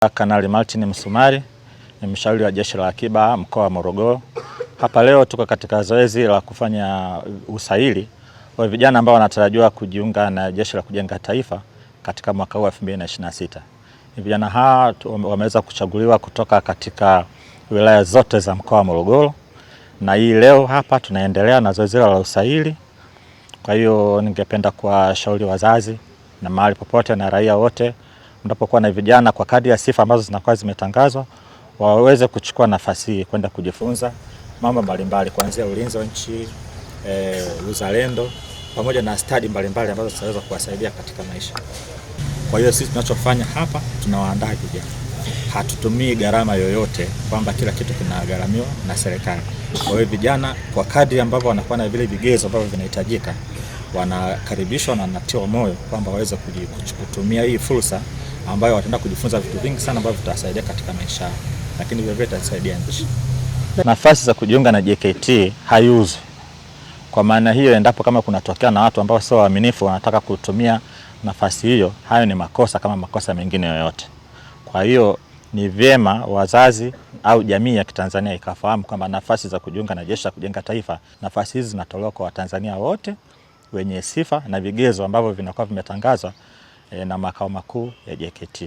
Kanali Martin Msumari ni mshauri wa Jeshi la Akiba mkoa wa Morogoro. Hapa leo tuko katika zoezi la kufanya usaili wa vijana ambao wanatarajiwa kujiunga na Jeshi la Kujenga Taifa katika mwaka huu 2026. Vijana hawa wameweza kuchaguliwa kutoka katika wilaya zote za mkoa wa Morogoro, na hii leo hapa tunaendelea na zoezi la usaili. Kwa hiyo ningependa kuwashauri wazazi na mahali popote na raia wote, mnapokuwa na vijana kwa kadri ya sifa ambazo zinakuwa zimetangazwa, waweze kuchukua nafasi hii kwenda kujifunza mambo mbalimbali kuanzia ulinzi wa nchi, uzalendo pamoja na stadi mbalimbali ambazo zitaweza kuwasaidia katika maisha. Kwa hiyo sisi tunachofanya hapa, tunawaandaa vijana. Hatutumii gharama yoyote, kwamba kila kitu kinagharamiwa na serikali. Kwa hiyo vijana kwa kadri ambavyo wanakuwa na vile vigezo ambavyo vinahitajika, wanakaribishwa na wanatiwa moyo kwamba waweze kutumia hii fursa ambayo wataenda kujifunza vitu vingi sana ambavyo vitawasaidia katika maisha yao, lakini vile vile itasaidia nchi. Nafasi za kujiunga na JKT haiuzwi. Kwa maana hiyo, endapo kama kunatokea na watu ambao sio waaminifu wanataka kutumia nafasi hiyo, hayo ni makosa kama makosa mengine yoyote. Kwa hiyo ni vyema wazazi au jamii ya Kitanzania ikafahamu kwamba nafasi za kujiunga na Jeshi la Kujenga Taifa, nafasi hizi zinatolewa kwa Watanzania wote wenye sifa na vigezo ambavyo vinakuwa vimetangazwa na makao makuu ya JKT.